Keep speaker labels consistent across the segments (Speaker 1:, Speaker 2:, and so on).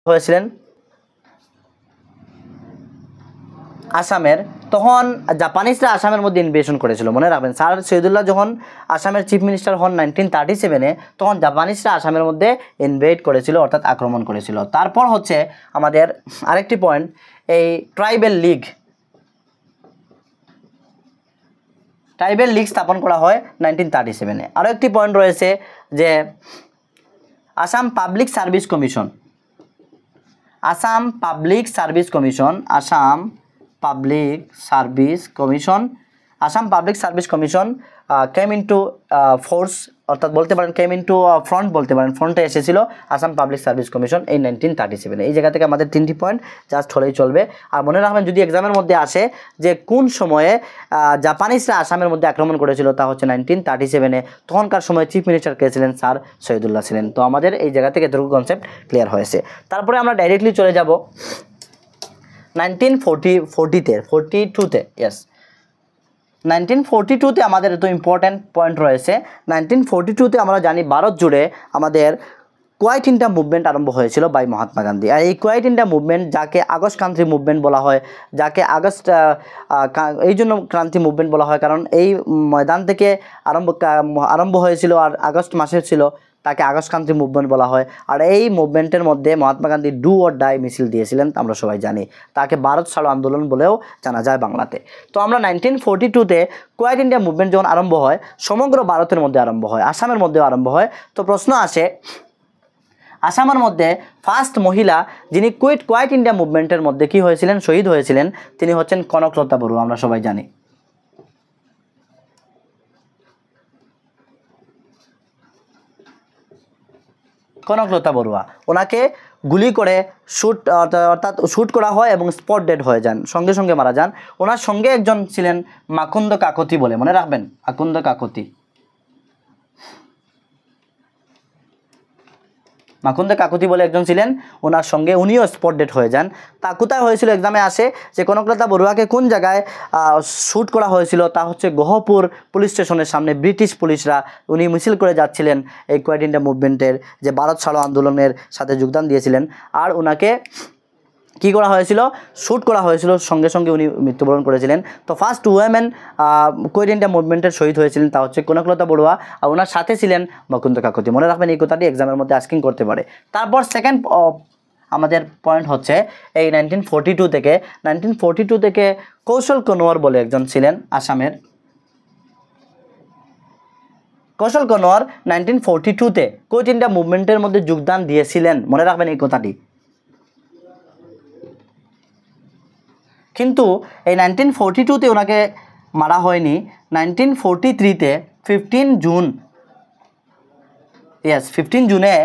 Speaker 1: হয়েছিলেন আসামের, তখন জাপানিজরা আসামের মধ্যে ইনভেশন করেছিল। মনে রাখবেন, স্যার শহীদুল্লাহ যখন আসামের চিফ মিনিস্টার হন 1937-এ, তখন জাপানিজরা আসামের মধ্যে ইনভেড করেছিল, অর্থাৎ আক্রমণ করেছিল। তারপর হচ্ছে আমাদের আরেকটি পয়েন্ট, এই ট্রাইবেল লিগ স্থাপন করা হয় 1937-এ। আরও একটি পয়েন্ট রয়েছে যে Assam public service commission came into force, অর্থাৎ বলতে পারেন কেম ইনটু ফ্রন্ট, বলতে পারেন ফ্রন্টে এসেছিল আসাম পাবলিক সার্ভিস কমিশন এই 1937-এ। এই জায়গা থেকে আমাদের 3টি পয়েন্ট জাস্ট হলেই চলবে। আর মনে রাখবেন, যদি এক্সামের মধ্যে আসে যে কোন সময়ে জাপানিজরা আসামের মধ্যে আক্রমণ করেছিল, তা হচ্ছে 1937-এ। তখনকার সময় চিফ মিনিস্টার কে ছিলেন? স্যার শহীদুল্লাহ ছিলেন। তো আমাদের এই জায়গা থেকে এতটুকু কনসেপ্ট ক্লিয়ার হয়েছে। তারপরে আমরা ডাইরেক্টলি চলে যাব 1942-তে। 1942-তে আমাদের এত ইম্পর্ট্যান্ট পয়েন্ট রয়েছে। 1942-তে আমরা জানি ভারত জুড়ে আমাদের কোয়াইট ইন্ডিয়া মুভমেন্ট আরম্ভ হয়েছিল বাই মহাত্মা গান্ধী। আর এই কোয়াইট ইন্ডিয়া মুভমেন্ট, যাকে আগস্ট ক্রান্তি মুভমেন্ট বলা হয়, যাকে এই জন্য ক্রান্তি মুভমেন্ট বলা হয় কারণ এই ময়দান থেকে আরম্ভ হয়েছিল, আর আগস্ট মাসে ছিল, তাকে আগস্ট ক্রান্তি মুভমেন্ট বলা হয়। আর এই মুভমেন্টের মধ্যে Mahatma Gandhi do or die মিছিল দিয়েছিলেন, আমরা সবাই জানি। তাকে ভারত ছাড়ো আন্দোলন বলেও জানা যায় বাংলাতে। তো আমরা 1942-তে কোয়াইট ইন্ডিয়া মুভমেন্ট যখন আরম্ভ হয়, সমগ্র ভারতের মধ্যে আরম্ভ হয়, আসামের মধ্যেও আরম্ভ হয়। তো প্রশ্ন আসে, আসামের মধ্যে ফার্স্ট মহিলা যিনি কোয়াইট ইন্ডিয়া মুভমেন্টের মধ্যে কি হয়েছিলেন, শহীদ হয়েছিলেন, তিনি হচ্ছেন কনকলতা বড়ুয়া, আমরা সবাই জানি। কনকলতা বড়ুয়া, ওনাকে গুলি করে অর্থাৎ শ্যুট করা হয় এবং স্পট ডেড হয়ে যান, সঙ্গে সঙ্গে মারা যান। ওনার সঙ্গে একজন ছিলেন মাকুন্দ কাকতি বলে, মনে রাখবেন, মাকুন্দ কাকতি বলে একজন ছিলেন, ওনার সঙ্গে উনিও স্পট ডেড হয়ে যান। তা কোথায় হয়েছিল? এক্সামে আসে যে কনকলতা বড়ুয়াকে কোন জায়গায় শ্যুট করা হয়েছিল, তা হচ্ছে গহপুর পুলিশ স্টেশনের সামনে। ব্রিটিশ পুলিশরা, উনি মিছিল করে যাচ্ছিলেন এই কোয়াইট ইন্ডিয়া মুভমেন্টের, যে ভারত ছাড়ো আন্দোলনের সাথে যোগদান দিয়েছিলেন, আর ওনাকে কী করা হয়েছিল? শ্যুট করা হয়েছিল, সঙ্গে সঙ্গে উনি মৃত্যুবরণ করেছিলেন। তো ফার্স্ট উইমেন কোয়াইট ইন্ডিয়া মুভমেন্টের শহীদ হয়েছিলেন, তা হচ্ছে কনকলতা বড়ুয়া, আর ওনার সাথে ছিলেন মাকুন্দ কাকতি। মনে রাখবেন, এই কথাটি এক্সামের মধ্যে আস্কিং করতে পারে। তারপর সেকেন্ড আমাদের পয়েন্ট হচ্ছে এই 1942 থেকে কৌশল কনোয়ার বলে একজন ছিলেন আসামের। কৌশল কনোয়ার 1942-তে কোয়াইট ইন্ডিয়া মুভমেন্টের মধ্যে যোগদান দিয়েছিলেন, মনে রাখবেন এই কথাটি। কিন্তু এই 1942-তে ওনাকে মারা হয়নি। 1943-তে 15 জুনে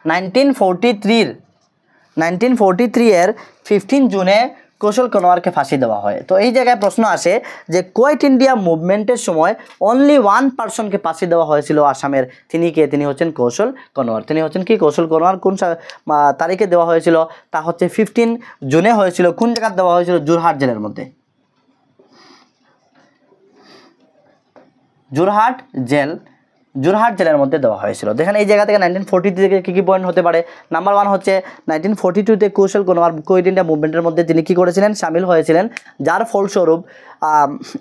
Speaker 1: 1943-এর 15 জুনে কৌশল কনোয়ারকে ফাঁসি দেওয়া হয়। তো এই জায়গায় প্রশ্ন আসে যে কোয়াইট ইন্ডিয়া মুভমেন্টের সময় অনলি ওয়ান পারসনকে ফাঁসি দেওয়া হয়েছিল আসামের, তিনি কে? তিনি হচ্ছেন কৌশল কনোয়ার। তিনি হচ্ছেন কি? কৌশল কনোয়ার। কোন তারিখে দেওয়া হয়েছিল? তা হচ্ছে 15 জুনে হয়েছিল। কোন জায়গায় দেওয়া হয়েছিল? যোরহাট জেলের মধ্যে। যোরহাট জেলের মধ্যে দেওয়া হয়েছিল। দেখেন এই জায়গা থেকে 1943 থেকে কী কী পয়েন্ট হতে পারে। নাম্বার 1 হচ্ছে 1942-তে কৌশল কনোয়ার কোয়াইট ইন্ডিয়া মুভমেন্টের মধ্যে তিনি কী করেছিলেন? সামিল হয়েছিলেন, যার ফলস্বরূপ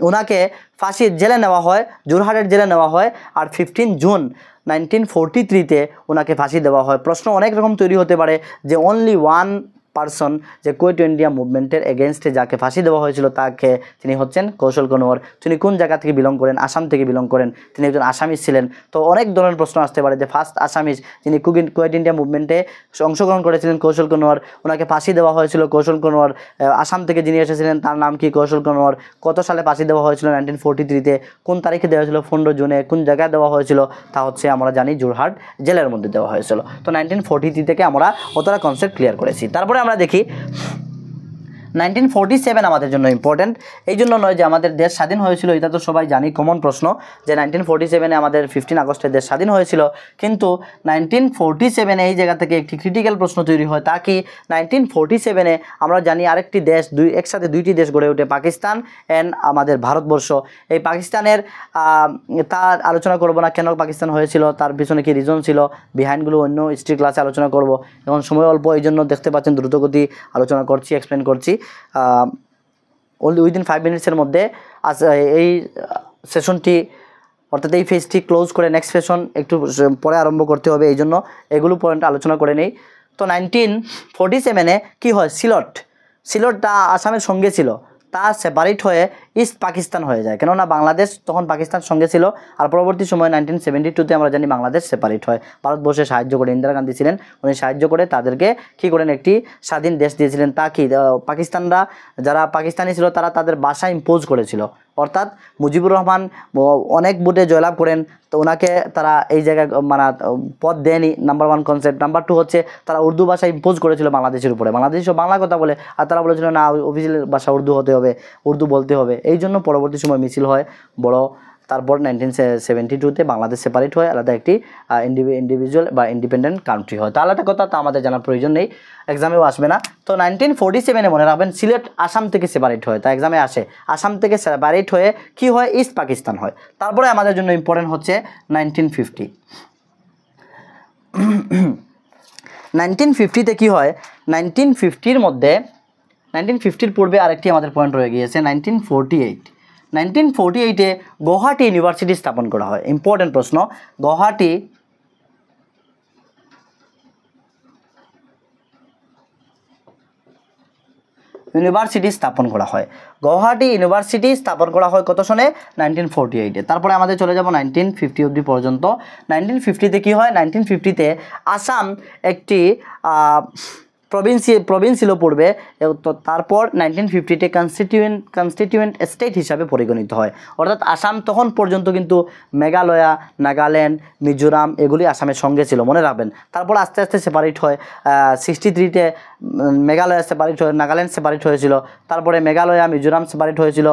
Speaker 1: ওনাকে ফাঁসি জেলে নেওয়া হয়, যোরহাটের জেলে নেওয়া হয়। আর 15 জুন 1943-তে ওনাকে ফাঁসি দেওয়া হয়। প্রশ্ন অনেক রকম তৈরি হতে পারে যে অনলি ওয়ান পারসন, যে কোয়াইট ইন্ডিয়া মুভমেন্টের এগেনস্টে যাকে ফাঁসি দেওয়া হয়েছিল, তাকে তিনি হচ্ছেন কৌশল কনোয়ার। তিনি কোন জায়গা থেকে বিলং করেন? আসাম থেকে বিলং করেন। তিনি একজন আসামিজ ছিলেন। তো অনেক ধরনের প্রশ্ন আসতে পারে যে ফার্স্ট আসামিজ যিনি কোয়াইট ইন্ডিয়া মুভমেন্টে অংশগ্রহণ করেছিলেন, কৌশল কনোয়ার, ওনাকে ফাঁসি দেওয়া হয়েছিল কৌশল কনোয়ার। আসাম থেকে যিনি এসেছিলেন তার নাম কি? কৌশল কনোয়ার। কত সালে ফাঁসি দেওয়া হয়েছিল? 1943-তে। কোন তারিখে দেওয়া হয়েছিল? 15 জুনে। কোন জায়গায় দেওয়া হয়েছিল? তা হচ্ছে আমরা জানি যোরহাট জেলের মধ্যে দেওয়া হয়েছিল। তো 1943 থেকে আমরা অতটা কনসেপ্ট ক্লিয়ার করেছি। তারপরে আমরা দেখি 1947 আমাদের জন্য ইম্পর্টেন্ট, এই জন্য নয় যে আমাদের দেশ স্বাধীন হয়েছিল, এটা তো সবাই জানি, কমন প্রশ্ন যে 1947 আমাদের 15 আগস্টে দেশ স্বাধীন হয়েছিল, কিন্তু 1947 এই জায়গা থেকে একটি ক্রিটিক্যাল প্রশ্ন তৈরি হয়, তা কি 1947 আমরা জানি আরেকটি দেশ একসাথে দুইটি দেশ গড়ে ওঠে, পাকিস্তান অ্যান্ড আমাদের ভারতবর্ষ। এই পাকিস্তানের তার আলোচনা করব না, কেন পাকিস্তান হয়েছিল, তার পিছনে কি রিজন ছিল, বিহাইন্ডগুলো অন্য হিস্ট্রি ক্লাসে আলোচনা করব। এখন সময় অল্প, এই জন্য দেখতে পাচ্ছেন দ্রুতগতি আলোচনা করছি, এক্সপ্লেন করছি। ওনলি উইদিন 5 মিনিটসের মধ্যে এই সেশনটি অর্থাৎ এই ফেজটি ক্লোজ করে নেক্সট সেশন একটু পরে আরম্ভ করতে হবে, এই জন্য এগুলো পয়েন্ট আলোচনা করে নেই। তো 1947 কী হয়, সিলটটা আসামের সঙ্গে ছিল, তা সেপারেট হয়ে ইস্ট পাকিস্তান হয়ে যায়, কেননা বাংলাদেশ তখন পাকিস্তান সঙ্গে ছিল। আর পরবর্তী সময় 1972 আমরা জানি বাংলাদেশ সেপারেট হয়, ভারতবর্ষে সাহায্য করে ইন্দিরা গান্ধী ছিলেন, উনি সাহায্য করে তাদেরকে কী করেন, একটি স্বাধীন দেশ দিয়েছিলেন। তা কি পাকিস্তানরা, যারা পাকিস্তানি ছিল তারা তাদের ভাষা ইম্পোজ করেছিল, অর্থাৎ মুজিবুর রহমান অনেক ভোটে জয়লাভ করেন, তো ওনাকে তারা এই জায়গায় মানে পদ দেয়নি, নাম্বার 1 কনসেপ্ট। নাম্বার 2 হচ্ছে তারা উর্দু ভাষা ইম্পোজ করেছিল বাংলাদেশের উপরে, বাংলাদেশ বাংলা কথা বলে, আর তারা বলেছিল না অফিসিয়াল ভাষা উর্দু হতে হবে, উর্দু বলতে হবে। এই জন্য পরবর্তী সময় মিছিল হয় বড়, তারপর 1972 বাংলাদেশ সেপারেট হয়, আলাদা একটি ইন্ডিভিজুয়াল বা ইন্ডিপেন্ডেন্ট কান্ট্রি হয়। তা আলাদা কথা, তা আমাদের জানার প্রয়োজন নেই, এক্সামেও আসবে না। তো 1947 মনে রাখবেন সিলেট আসাম থেকে সেপারেট হয়, তা এক্সামে আসে, আসাম থেকে সেপারেট হয়ে কি হয়, ইস্ট পাকিস্তান হয়। তারপরে আমাদের জন্য ইম্পর্টেন্ট হচ্ছে 1950। 1950 কী হয়, 1950 মধ্যে 1950 পূর্বে আরেকটি আমাদের পয়েন্ট রয়ে গিয়েছে, 1948 গৌহাটি ইউনিভার্সিটি স্থাপন করা হয়। ইম্পর্টেন্ট প্রশ্ন, গৌহাটি ইউনিভার্সিটি স্থাপন করা হয়, গৌহাটি ইউনিভার্সিটি স্থাপন করা হয় কত সনে, 1948। তারপরে আমাদের চলে যাব 1950 অবধি পর্যন্ত। 1950 কী হয়, 1950 আসাম একটি প্রভিন্স ছিল পূর্বে, তো তারপর 1950 কনস্টিটিউয়েন্ট স্টেট হিসাবে পরিগণিত হয়, অর্থাৎ আসাম তখন পর্যন্ত কিন্তু মেঘালয়া, নাগাল্যান্ড, মিজোরাম এগুলি আসামের সঙ্গে ছিল, মনে রাখবেন। তারপর আস্তে আস্তে সেপারেট হয়, 63 মেঘালয়া সেপারেট হয়, নাগাল্যান্ড সেপারেট হয়েছিল, তারপরে মেঘালয়া, মিজোরাম সেপারেট হয়েছিল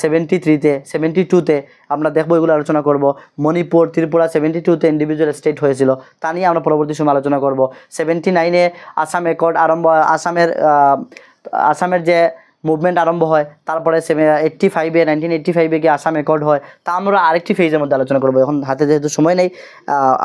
Speaker 1: 73 72 আমরা দেখবো, এগুলো আলোচনা করব। মণিপুর, ত্রিপুরা 72 ইন্ডিভিজুয়াল স্টেট হয়েছিল, তা নিয়ে আমরা পরবর্তী সময় আলোচনা করব। 79 আসাম অ্যাকর্ড আরম্ভ, আসামের যে মুভমেন্ট আরম্ভ হয়, তারপরে 1985 কি আসাম অ্যাকর্ড হয়, তা আমরা আরেকটি ফেজের মধ্যে আলোচনা করব। এখন হাতে যেহেতু সময় নেই,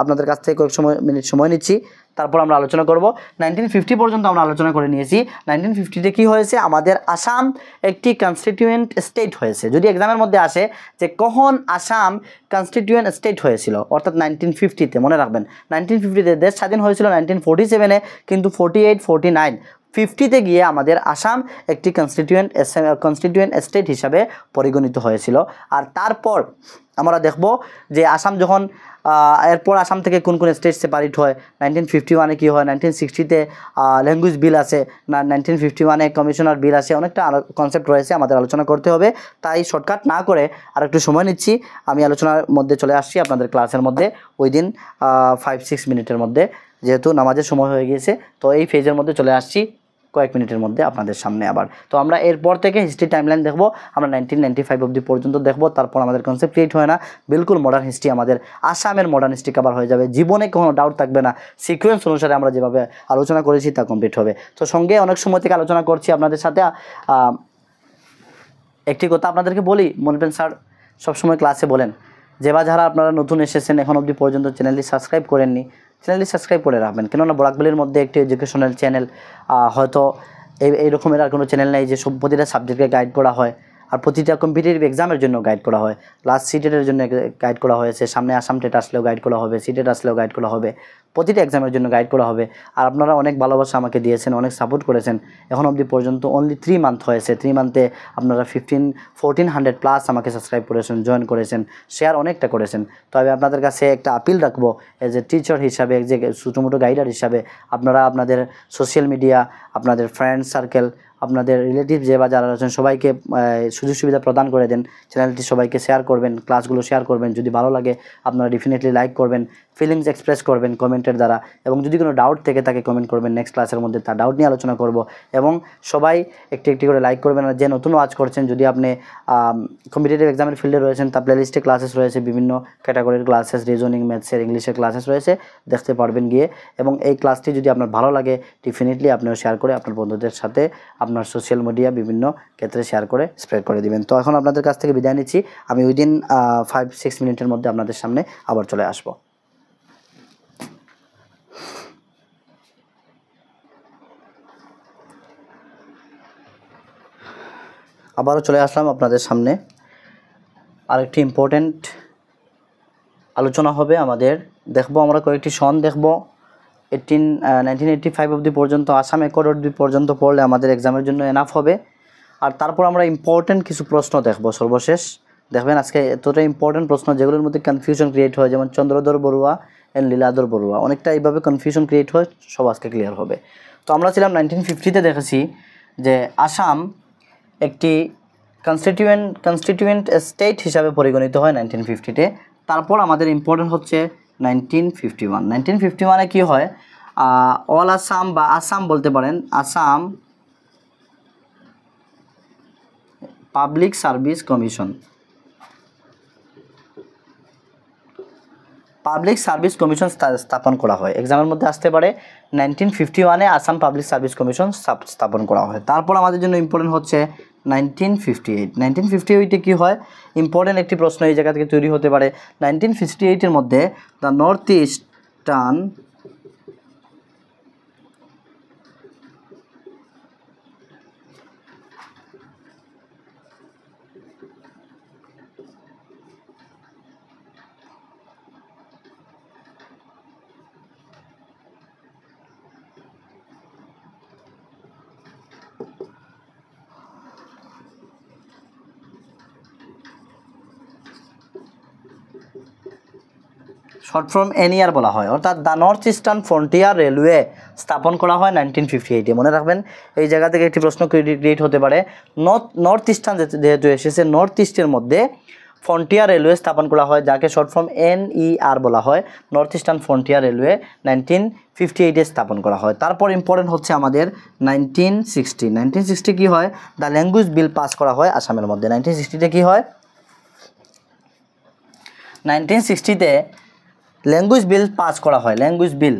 Speaker 1: আপনাদের কাছ থেকে কয়েক মিনিট সময় নিচ্ছি, তারপর আমরা আলোচনা করব। 1950 পর্যন্ত আমরা আলোচনা করে নিয়েছি। 1950 কী হয়েছে, আমাদের আসাম একটি কনস্টিটিউয়েন্ট স্টেট হয়েছে। যদি এক্সামের মধ্যে আসে যে কখন আসাম কনস্টিটিউয়েন্ট স্টেট হয়েছিল, অর্থাৎ 1950 মনে রাখবেন, 1950 দেশ স্বাধীন হয়েছিল 1947, কিন্তু 48 49 50 গিয়ে আমাদের আসাম একটি কনস্টিটিউয়েন্ট স্টেট হিসাবে পরিগণিত হয়েছিল। আর তারপর আমরা দেখব যে আসাম যখন এরপর আসাম থেকে কোন কোন স্টেট সেপারেট হয়। 1951 কী হয়, 1960 ল্যাঙ্গুয়েজ বিল আছে, 1951 কমিশনার বিল আছে, অনেকটা কনসেপ্ট রয়েছে, আমাদের আলোচনা করতে হবে। তাই শর্টকাট না করে আর একটু সময় নিচ্ছি, আমি আলোচনার মধ্যে চলে আসছি আপনাদের ক্লাসের মধ্যে উইদিন 5-6 মিনিটের মধ্যে, যেহেতু নামাজের সময় হয়ে গিয়েছে। তো এই ফেজের মধ্যে চলে আসছি কয়েক মিনিটের মধ্যে আপনাদের সামনে আবার। তো আমরা এরপর থেকে হিস্ট্রি টাইমলাইন দেখব, আমরা 1995 অবধি পর্যন্ত দেখব, তারপর আমাদের কনসেপ্ট ক্রিয়েট হয় না, বিলকুল মডার্ন হিস্ট্রি, আমাদের আসামের মডার্ন হিস্ট্রি কভার হয়ে যাবে, জীবনে কোনো ডাউট থাকবে না, সিকোয়েন্স অনুসারে আমরা যেভাবে আলোচনা করেছি তা কমপ্লিট হবে। তো সঙ্গে অনেক সময় থেকে আলোচনা করছি আপনাদের সাথে। একটি কথা আপনাদেরকে বলি, মনবেন স্যার সবসময় ক্লাসে বলেন যে যারা আপনারা নতুন এসেছেন এখন অবধি পর্যন্ত চ্যানেলটি সাবস্ক্রাইব করেননি, চ্যানেলটি সাবস্ক্রাইব করে রাখবেন, কেননা বরাকবেলির মধ্যে একটি এডুকেশনাল চ্যানেল, হয়তো এই রকমের আর কোনো চ্যানেল নেই যে সব প্রতিটা সাবজেক্টকে গাইড করা হয়, আর প্রতিটা কম্পিটিটিভ এক্সামের জন্য গাইড করা হয়। লাস্ট সিটেটের জন্য গাইড করা হয়েছে, সামনে আসাম টেট আসলেও গাইড করা হবে, সিটেট আসলেও গাইড করা হবে, প্রতিটা এক্সামের জন্য গাইড করা হবে। আর আপনারা অনেক ভালোবাসা আমাকে দিয়েছেন, অনেক সাপোর্ট করেছেন, এখন অবধি পর্যন্ত অনলি 3 মান্থ হয়েছে, 3 মান্থে আপনারা 1400 প্লাস আমাকে সাবস্ক্রাইব করেছেন, জয়েন করেছেন, শেয়ার অনেকটা করেছেন। তো আমি আপনাদের কাছে একটা আপিল রাখবো, এজ এ টিচার হিসাবে, এজ এ ছোটো গাইডার হিসাবে, আপনারা আপনাদের সোশ্যাল মিডিয়া, আপনাদের ফ্রেন্ড সার্কেল, আপনাদের রিলেটিভ যে বা যারা আছেন সবাইকে সুযোগ সুবিধা প্রদান করে দেন, চ্যানেলটি সবাইকে শেয়ার করবেন, ক্লাসগুলো শেয়ার করবেন, যদি ভালো লাগে আপনারা ডেফিনেটলি লাইক করবেন, ফিলিংস এক্সপ্রেস করবেন কমেন্টের দ্বারা, এবং যদি কোনো ডাউট থেকে তাকে কমেন্ট করবেন। নেক্সট ক্লাসের মধ্যে তার ডাউট নিয়ে আলোচনা করব, এবং সবাই একটি একটি করে লাইক করবেন। আর যে নতুন ওয়াচ করছেন, যদি আপনি কম্পিটিটিভ এক্সামের ফিল্ডে রয়েছেন, তার প্লেলিস্টে ক্লাসেস রয়েছে, বিভিন্ন ক্যাটাগরির ক্লাসেস, রিজনিং, ম্যাথসের, ইংলিশের ক্লাসেস রয়েছে, দেখতে পারবেন গিয়ে। এবং এই ক্লাসটি যদি আপনার ভালো লাগে, ডেফিনেটলি আপনিও শেয়ার করে আপনার বন্ধুদের সাথে আপনার সোশ্যাল মিডিয়া বিভিন্ন ক্ষেত্রে শেয়ার করে স্প্রেড করে দিবেন। তো এখন আপনাদের কাছ থেকে বিদায় নিচ্ছি। আমি উইদিন 5-6 মিনিটের মধ্যে আপনাদের সামনে আবার চলে আসব। আবারও চলে আসলাম আপনাদের সামনে। আরেকটি ইম্পর্টেন্ট আলোচনা হবে আমাদের। দেখব আমরা কয়েকটি সন দেখব। 1985 অবধি পর্যন্ত, আসাম অ্যাকর্ড অবধি পর্যন্ত পড়লে আমাদের এক্সামের জন্য এনাফ হবে। আর তারপর আমরা ইম্পর্টেন্ট কিছু প্রশ্ন দেখব সর্বশেষ। দেখবেন আজকে এতটা ইম্পর্টেন্ট প্রশ্ন যেগুলোর মধ্যে কনফিউশন ক্রিয়েট হয়, যেমন চন্দ্রধর বড়ুয়া অ্যান্ড লীলাধর বড়ুয়া, অনেকটা এইভাবে কনফিউশন ক্রিয়েট হয়, সব আজকে ক্লিয়ার হবে। তো আমরা ছিলাম 1950-তে দেখেছি যে আসাম একটি কনস্টিটিউয়েন্ট স্টেট হিসাবে পরিগণিত হয় 1950-তে। তারপর আমাদের ইম্পর্টেন্ট হচ্ছে 1951। 1951-এ কী হয়, অল আসাম বা আসাম বলতে পারেন, আসাম পাবলিক সার্ভিস কমিশন, স্থাপন করা হয়। এক্সামের মধ্যে আসতে পারে 1951-এ আসাম পাবলিক সার্ভিস কমিশন স্থাপন করা হয়। তারপর আমাদের জন্য ইম্পর্টেন্ট হচ্ছে 1958-এ কী হয়, ইম্পর্টেন্ট একটি প্রশ্ন এই জায়গা থেকে তৈরি হতে পারে। 1958-এর মধ্যে the north eastern short form NER বলা হয়, অর্থাৎ the north eastern frontier railway স্থাপন করা হয় 1958-এ। মনে রাখবেন এই জায়গা থেকে একটি প্রশ্ন ক্রিয়েট হতে পারে। নর্থ ইস্টার্ন যেহেতু এসেছে, নর্থ ইস্টের মধ্যে ফ্রন্টিয়ার রেলওয়ে স্থাপন করা হয়, যাকে শর্ট ফর্ম এনইআর বলা হয়। নর্থ ইস্টার্ন ফ্রন্টিয়ার রেলওয়ে 1958-এ স্থাপন করা হয়। তারপর ইম্পর্টেন্ট হচ্ছে আমাদের 1960 কী হয়, দ্য ল্যাঙ্গুয়েজ বিল পাস করা হয় আসামের মধ্যে। 1960-তে কী হয়, 1960-তে ল্যাঙ্গুয়েজ বিল পাস করা হয়। ল্যাঙ্গুয়েজ বিল,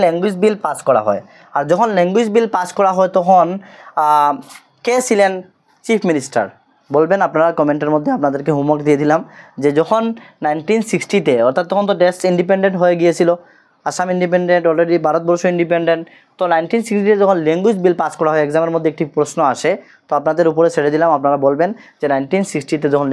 Speaker 1: ল্যাঙ্গুয়েজ বিল পাস করা হয়। আর যখন ল্যাঙ্গুয়েজ বিল পাস করা হয় তখন কে ছিলেন চিফ মিনিস্টার বলবেন? আপনারা কমেন্টের মধ্যে আপনাদেরকে হোমওয়ার্ক দিয়ে দিলাম যে যখন 1960-তে, অর্থাৎ তখন তো দেশ ইন্ডিপেন্ডেন্ট হয়ে গিয়েছিল, Assam independent, already Bharatvarsha independent. তো 1960-তে যখন ল্যাঙ্গুয়েজ বিল পাস করা হয়, এক্সামের মধ্যে একটি প্রশ্ন আসে, তো আপনাদের উপরে ছেড়ে দিলাম, আপনারা বলবেন যে 1960-তে যখন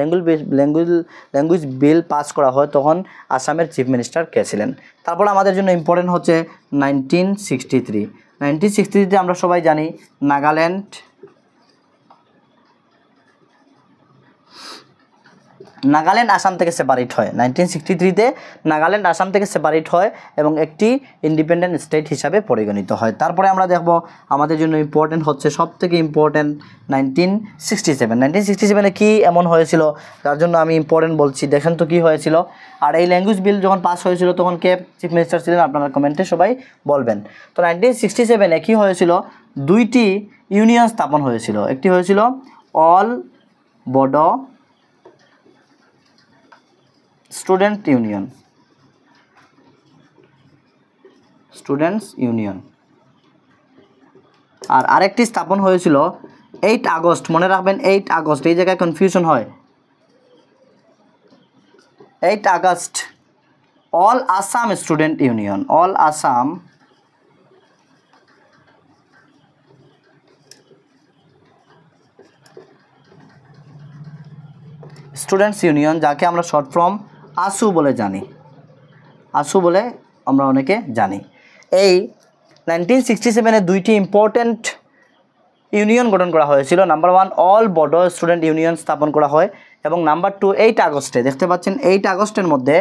Speaker 1: ল্যাঙ্গুয়েজ বিল পাস করা হয় তখন আসামের চিফ মিনিস্টার কে ছিলেন। তারপর আমাদের জন্য ইম্পর্টেন্ট হচ্ছে 1963-তে আমরা সবাই জানি নাগাল্যান্ড আসাম থেকে সেপারেট হয়। 1963-তে নাগাল্যান্ড আসাম থেকে সেপারেট হয় এবং একটি ইন্ডিপেন্ডেন্ট স্টেট হিসাবে পরিগণিত হয়। তারপরে আমরা দেখব আমাদের জন্য ইম্পর্টেন্ট হচ্ছে, সবথেকে ইম্পর্টেন্ট 1967-এ কী এমন হয়েছিল তার জন্য আমি ইম্পর্টেন্ট বলছি। দেখেন তো কী হয়েছিল। আর এই ল্যাঙ্গুয়েজ বিল যখন পাস হয়েছিল তখন কে চিফ মিনিস্টার ছিলেন, আপনারা কমেন্টে সবাই বলবেন। তো 1967-এ কী হয়েছিল, দুইটি ইউনিয়ন স্থাপন হয়েছিল। একটি হয়েছিল অল বডো স্টুডেন্টস ইউনিয়ন, আর আরেকটি স্থাপন হয়েছিল 8 আগস্ট। মনে রাখবেন 8 আগস্ট, এই জায়গায় কনফিউশন হয়। 8 August all Assam student union, all Assam students union, যাকে আমরা শর্ট ফর্ম আসু বলে জানি, আসু বলে আমরা অনেকে জানি। এই 1967-এ দুইটি ইম্পর্টেন্ট ইউনিয়ন গঠন করা হয়েছিল। Number 1 all Bodo student union স্থাপন করা হয়, এবং নাম্বার 2 8 আগস্টে দেখতে পাচ্ছেন 8 আগস্টের মধ্যে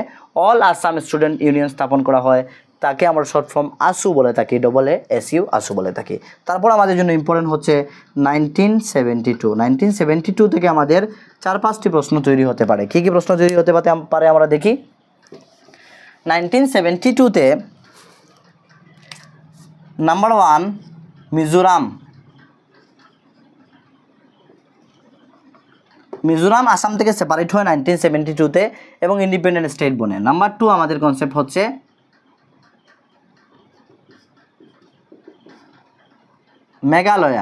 Speaker 1: অল আসাম স্টুডেন্ট ইউনিয়ন স্থাপন করা হয়। তাকে আমরা শর্ট ফর্ম আসু বলে থাকি, ASU আসু বলে থাকি। তারপর আমাদের জন্য ইম্পর্টেন্ট হচ্ছে 1972 থেকে আমাদের 4-5টি প্রশ্ন তৈরি হতে পারে। কী কী প্রশ্ন তৈরি হতে পারে আমরা দেখি। 1972-তে নাম্বার 1 মিজোরাম আসাম থেকে সেপারেট হয় 1972-তে এবং ইন্ডিপেন্ডেন্ট স্টেট বনে। নাম্বার 2 আমাদের কনসেপ্ট হচ্ছে মেঘালয়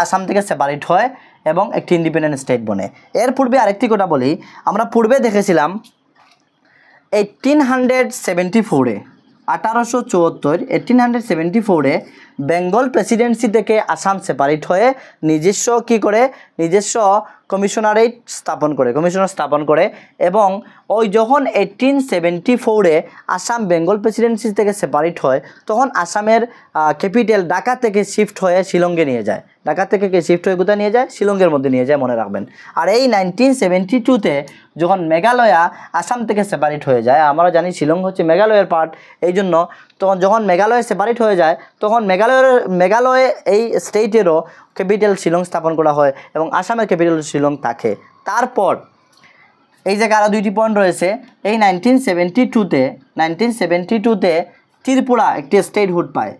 Speaker 1: আসাম থেকে সেপারেট হয় এবং একটি ইন্ডিপেন্ডেন্ট স্টেট বনে। এর পূর্বে আরেকটি কথা বলি, আমরা পূর্বে দেখেছিলাম 1874-এ বেঙ্গল প্রেসিডেন্সি থেকে আসাম সেপারেট হয়ে নিজস্ব কমিশনার স্থাপন করে এবং ওই যখন 1874-এ আসাম বেঙ্গল প্রেসিডেন্সি থেকে সেপারেট হয় তখন আসামের ক্যাপিটাল ঢাকা থেকে শিফট হয়ে শিলংয়ে নিয়ে যায়। ঢাকা থেকে শিফট হয়ে কোথায় নিয়ে যায়? শিলংয়ের মধ্যে নিয়ে যায়, মনে রাখবেন। আর এই 1972-তে যখন মেঘালয় আসাম থেকে সেপারেট হয়ে যায়, আমরা জানি শিলং হচ্ছে মেঘালয়ের পার্ট, এই জন্য তখন যখন মেঘালয় সেপারেট হয়ে যায় তখন মেঘালয় এই স্টেটেরও ক্যাপিটাল শিলং স্থাপন করা হয় এবং আসামের ক্যাপিটাল শিলং থাকে। তারপর এই জায়গায় আরও 2টি পয়েন্ট রয়েছে। এই 1972-তে ত্রিপুরা একটি স্টেটহুড পায়।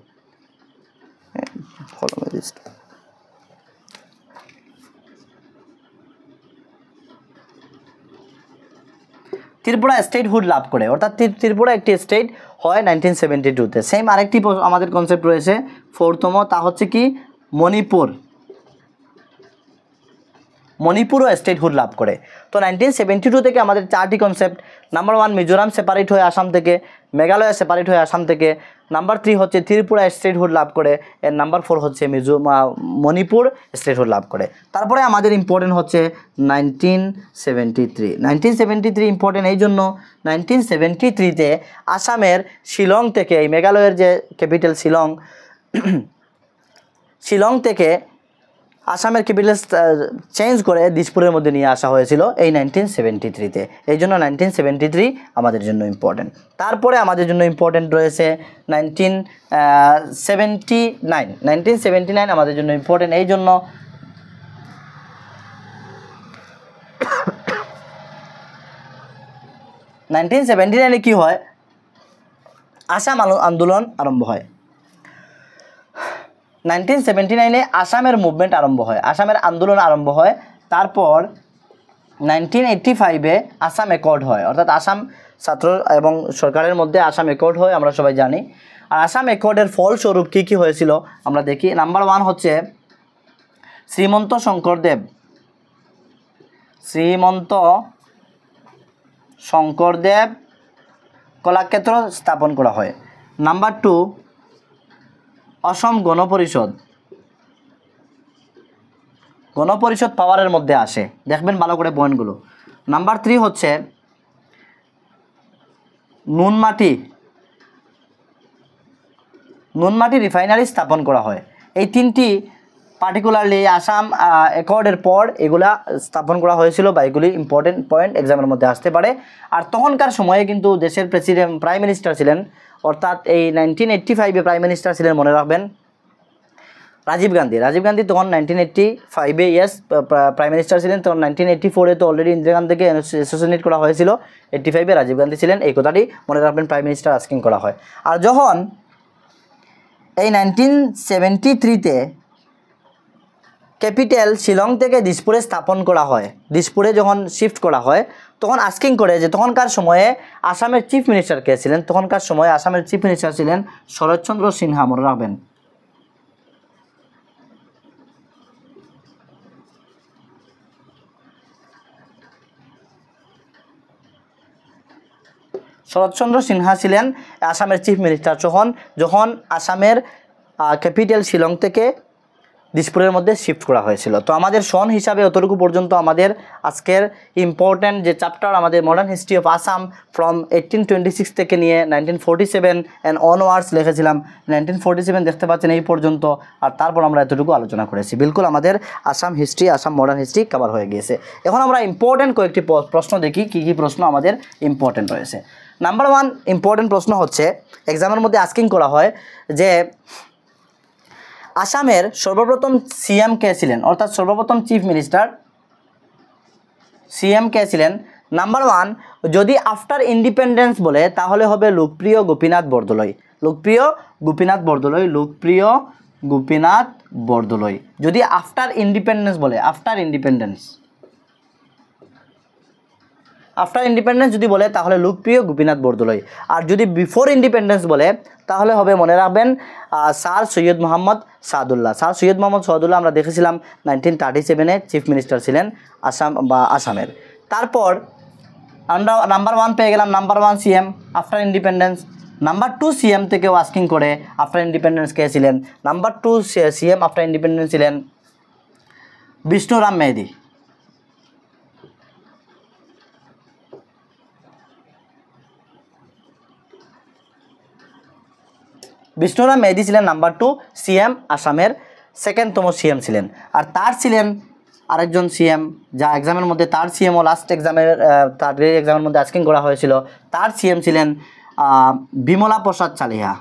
Speaker 1: ত্রিপুরা স্টেটহুড লাভ করে, অর্থাৎ ত্রিপুরা একটি স্টেট হয় 1972-তে। সেম আরেকটি আমাদের কনসেপ্ট রয়েছে 4তম, তা হচ্ছে কি মণিপুরও স্টেটহুড লাভ করে। তো 1972 থেকে আমাদের 4টি কনসেপ্ট। নাম্বার 1 মিজোরাম সেপারেট হয়ে আসাম থেকে, মেঘালয় সেপারেট হয়ে আসাম থেকে। নাম্বার 3 হচ্ছে ত্রিপুরা স্টেটহুড লাভ করে। এর নাম্বার 4 হচ্ছে মণিপুর স্টেটহুড লাভ করে। তারপরে আমাদের ইম্পর্টেন্ট হচ্ছে 1973 ইম্পর্টেন্ট এই জন্য 1973-তে আসামের শিলং থেকে, এই মেঘালয়ের যে ক্যাপিটাল শিলং থেকে আসামের ক্যাপিটাল চেঞ্জ করে দিসপুরের মধ্যে নিয়ে আসা হয়েছিল এই 1973-তে। এই জন্য 1973 আমাদের জন্য ইম্পর্টেন্ট। তারপরে আমাদের জন্য ইম্পর্টেন্ট রয়েছে 1979 আমাদের জন্য ইম্পর্টেন্ট এই জন্য 1979-এ কী হয়? আসাম আন্দোলন আরম্ভ হয়। 1979-এ আসামের মুভমেন্ট আরম্ভ হয়, আসামের আন্দোলন আরম্ভ হয়। তারপর 1985-এ আসাম অ্যাকর্ড হয়, অর্থাৎ আসাম ছাত্র এবং সরকারের মধ্যে আসাম অ্যাকর্ড হয়, আমরা সবাই জানি। আর আসাম অ্যাকর্ডের ফলস্বরূপ কী কী হয়েছিল আমরা দেখি। নাম্বার 1 হচ্ছে শ্রীমন্ত শঙ্করদেব কলাক্ষেত্র স্থাপন করা হয়। নাম্বার 2 অসম গণপরিষদ পাওয়ারের মধ্যে আসে, দেখবেন ভালো করে পয়েন্টগুলো। নাম্বার 3 হচ্ছে নুনমাটি রিফাইনারি স্থাপন করা হয়। এই 3টি পার্টিকুলারলি আসাম অ্যাকর্ডের পর এগুলা স্থাপন করা হয়েছিল বা এগুলি ইম্পর্টেন্ট পয়েন্ট এক্সামের মধ্যে আসতে পারে। আর তখনকার সময়ে কিন্তু দেশের প্রাইম মিনিস্টার ছিলেন, অর্থাৎ এই 1985-এ প্রাইম মিনিস্টার ছিলেন, মনে রাখবেন, রাজীব গান্ধী তখন 1985-এ প্রাইম মিনিস্টার ছিলেন। তখন 1984-এ তো অলরেডি ইন্দিরা গান্ধীকে অ্যাসোসিয়েট করা হয়েছিল, 85-এ রাজীব গান্ধী ছিলেন, এই কথাটি মনে রাখবেন, প্রাইম মিনিস্টার আস্কিং করা হয়। আর যখন এই 1973-তে ক্যাপিটাল শিলং থেকে দিসপুরে স্থাপন করা হয়, দিসপুরে যখন শিফট করা হয় তখন আস্কিং করে যে তখনকার সময়ে আসামের চিফ মিনিস্টার কে ছিলেন? তখনকার সময়ে আসামের চিফ মিনিস্টার ছিলেন শরৎচন্দ্র সিনহা, মনে রাখবেন। শরৎচন্দ্র সিনহা ছিলেন আসামের চিফ মিনিস্টার যখন আসামের ক্যাপিটাল শিলং থেকে দিসপুরের মধ্যে শিফট করা হয়েছিল। তো আমাদের সন হিসাবে অতটুকু পর্যন্ত আমাদের আজকের ইম্পর্ট্যান্ট যে চ্যাপ্টার আমাদের modern history of Assam from 1826 থেকে নিয়ে 1947 অ্যান্ড অনওয়ার্ডস লিখেছিলাম। 1947 দেখতে পাচ্ছেন এই পর্যন্ত, আর তারপর আমরা এতটুকু আলোচনা করেছি। বিলকুল আমাদের Assam history, Assam modern history cover হয়ে গিয়েছে। এখন আমরা ইম্পর্ট্যান্ট কয়েকটি প্রশ্ন দেখি, কী কী প্রশ্ন আমাদের ইম্পর্ট্যান্ট রয়েছে। নাম্বার 1 ইম্পর্ট্যান্ট প্রশ্ন হচ্ছে, এক্সামের মধ্যে আস্কিং করা হয় যে আসামের সর্বপ্রথম সিএম কে ছিলেন, অর্থাৎ সর্বপ্রথম চিফ মিনিস্টার সিএম কে ছিলেন। নাম্বার 1 যদি আফটার ইন্ডিপেন্ডেন্স বলে তাহলে হবে লোকপ্রিয় গোপীনাথ বরদলৈ। লোকপ্রিয় গোপীনাথ বরদলৈ, লোকপ্রিয় গোপীনাথ বরদলৈ। যদি আফটার ইন্ডিপেন্ডেন্স বলে, আফটার ইন্ডিপেন্ডেন্স যদি বলে তাহলে লোকপ্রিয় গোপীনাথ বরদলৈ। আর যদি বিফোর ইন্ডিপেন্ডেন্স বলে তাহলে হবে, মনে রাখবেন, স্যার সৈয়দ মোহাম্মদ সাদুল্লাহ। স্যার সৈয়দ মোহাম্মদ সাদুল্লাহ আমরা দেখেছিলাম 1937-এ চিফ মিনিস্টার ছিলেন আসামের। তারপর আমরা নাম্বার 1 পেয়ে গেলাম, number 1 CM after independence. Number 2 CM থেকেও আস্কিং করে আফটার ইন্ডিপেন্ডেন্স কে ছিলেন। নাম্বার 2 সিএম আফটার ইন্ডিপেন্ডেন্স ছিলেন বিষ্ণুরাম মেহদি। বিষ্ণুরাম মেহদি ছিলেন নাম্বার 2 সিএম, আসামের সেকেন্ডতম সিএম ছিলেন। আর তার ছিলেন আরেকজন সিএম, যা এক্সামের মধ্যে তার সিএমও লাস্ট এক্সামের মধ্যে আস্কিং করা হয়েছিল। তার সিএম ছিলেন বিমলা প্রসাদ চালিহা।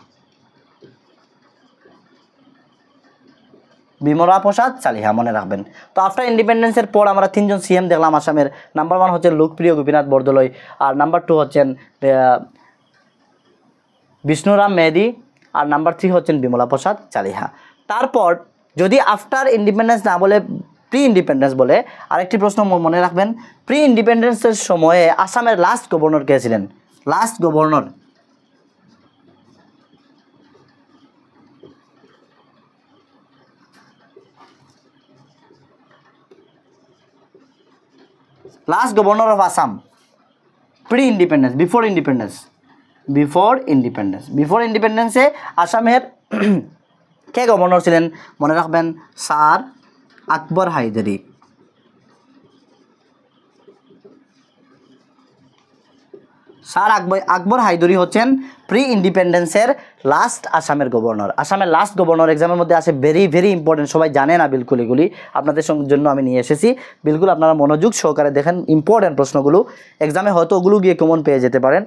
Speaker 1: বিমলা প্রসাদ চালিহা মনে রাখবেন। তো আফটার ইন্ডিপেন্ডেন্সের পর আমরা 3 জন সিএম দেখলাম আসামের। নাম্বার 1 হচ্ছেন লোকপ্রিয় গোপীনাথ বরদলৈ, আর নাম্বার 2 হচ্ছেন বিষ্ণুরাম মেহদি, আর নাম্বার 3 হচ্ছেন বিমলা প্রসাদ চালিহা। তারপর যদি আফটার ইন্ডিপেন্ডেন্স না বলে প্রি ইন্ডিপেন্ডেন্স বলে, আরেকটি প্রশ্ন মনে রাখবেন, প্রি ইন্ডিপেন্ডেন্সের সময়ে আসামের লাস্ট গভর্নর কে ছিলেন? Last governor of Assam pre independence, before ইন্ডিপেন্ডেন্সে আসামের কে গভর্নর ছিলেন? মনে রাখবেন, স্যার আকবর হায়দারি। স্যার আকবর হায়দারি হচ্ছেন প্রি ইন্ডিপেন্ডেন্সের লাস্ট আসামের গভর্নর। আসামের লাস্ট গভর্নর এক্সামের মধ্যে আসে, ভেরি ভেরি ইম্পর্টেন্ট, সবাই জানে না বিলকুল। এগুলি আপনাদের জন্য আমি নিয়ে এসেছি, বিলকুল আপনারা মনোযোগ সহকারে দেখেন। ইম্পর্টেন্ট প্রশ্নগুলো এক্সামে হয়তো ওগুলো গিয়ে কমন পেয়ে যেতে পারেন।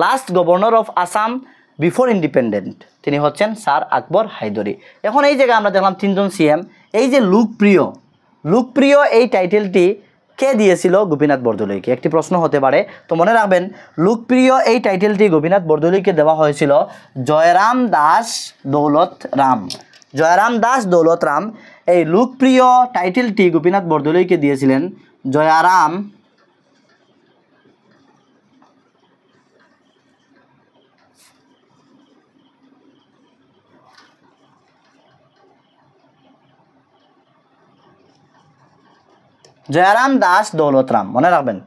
Speaker 1: Last governor of Assam before independent তিনি হচ্ছেন স্যার আকবর হায়দারি। এখন এই জায়গায় আমরা দেখলাম 3 জন সিএম। এই যে লোকপ্রিয় এই টাইটেলটি কে দিয়েছিল গোপীনাথ বরদলৈকে? একটি প্রশ্ন হতে পারে। তো মনে রাখবেন, লোকপ্রিয় এই টাইটেলটি গোপীনাথ বরদলৈকে দেওয়া হয়েছিল জয়রাম দাস দৌলত রাম। এই লোকপ্রিয় টাইটেলটি গোপীনাথ বরদলৈকে দিয়েছিলেন জয়রাম দাস দৌলত রাম। মনে রাখবেন,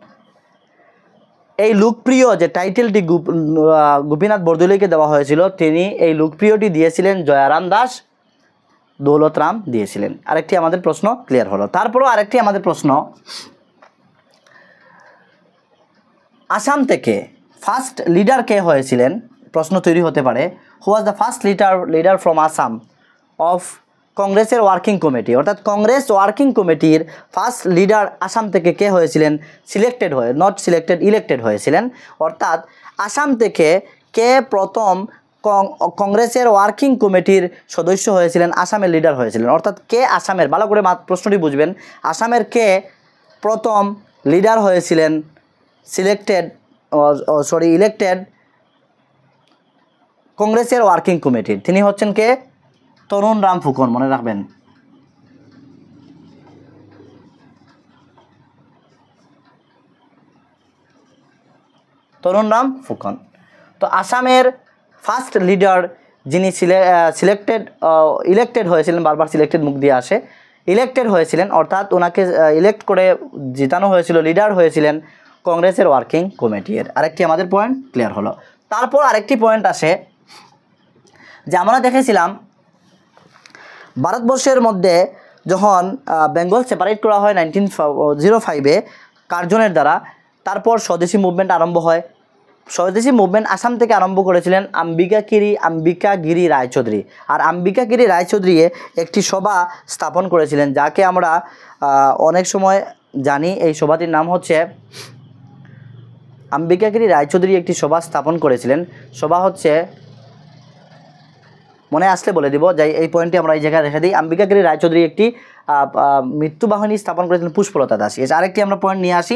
Speaker 1: এই লোকপ্রিয় যে টাইটেলটি গোপীনাথ বরদলৈকে দেওয়া হয়েছিল, তিনি এই লোকপ্রিয়টি দিয়েছিলেন জয়রাম দাস দৌলত রাম দিয়েছিলেন। আরেকটি আমাদের প্রশ্ন ক্লিয়ার হলো। তারপরও আরেকটি আমাদের প্রশ্ন, আসাম থেকে ফার্স্ট লিডার কে হয়েছিলেন? প্রশ্ন তৈরি হতে পারে, who was the first leader from Assam of কংগ্রেসের ওয়ার্কিং কমিটি, অর্থাৎ কংগ্রেস ওয়ার্কিং কমিটির ফার্স্ট লিডার আসাম থেকে কে হয়েছিলেন? ইলেক্টেড হয়েছিলেন। অর্থাৎ আসাম থেকে কে প্রথম কংগ্রেসের ওয়ার্কিং কমিটির সদস্য হয়েছিলেন, আসামের লিডার হয়েছিলেন। অর্থাৎ কে আসামের, ভালো করে প্রশ্নটি বুঝবেন, আসামের কে প্রথম লিডার হয়েছিলেন ইলেক্টেড কংগ্রেসের ওয়ার্কিং কমিটির? তিনি হচ্ছেন কে? তরুণ রাম ফুকন। মনে রাখবেন, তরুণ রাম ফুকন। তো আসামের ফার্স্ট লিডার যিনি ইলেক্টেড হয়েছিলেন, বারবার সিলেক্টেড মুখ দিয়ে আসে, ইলেক্টেড হয়েছিলেন, অর্থাৎ ওনাকে ইলেক্ট করে জিতানো হয়েছিল, লিডার হয়েছিলেন কংগ্রেসের ওয়ার্কিং কমিটির। আরেকটি আমাদের পয়েন্ট ক্লিয়ার হলো। তারপর আরেকটি পয়েন্ট আসে যে আমরা দেখেছিলাম ভারতবর্ষের মধ্যে যখন বেঙ্গল সেপারেট করা হয় 1905-এ কার্জনের দ্বারা, তারপর স্বদেশী মুভমেন্ট আরম্ভ হয়। স্বদেশী মুভমেন্ট আসাম থেকে আরম্ভ করেছিলেন আম্বিকাগিরি রায়চৌধুরী। আর আম্বিকাগিরি রায়চৌধুরী একটি সভা স্থাপন করেছিলেন, যাকে আমরা অনেক সময় জানি। এই সভাটির নাম হচ্ছে আম্বিকাগিরি রায়চৌধুরী একটি সভা স্থাপন করেছিলেন। সভা হচ্ছে, মনে আসলে বলে দিব, যাই এই পয়েন্টটি আমরা এই জায়গায় রেখে দিই। আম্বিকাগিরি রায়চৌধুরী একটি মৃত্যুবাহিনী স্থাপন করেছিলেন পুষ্পলতা দাস। আরেকটি আমরা পয়েন্ট নিয়ে আসি,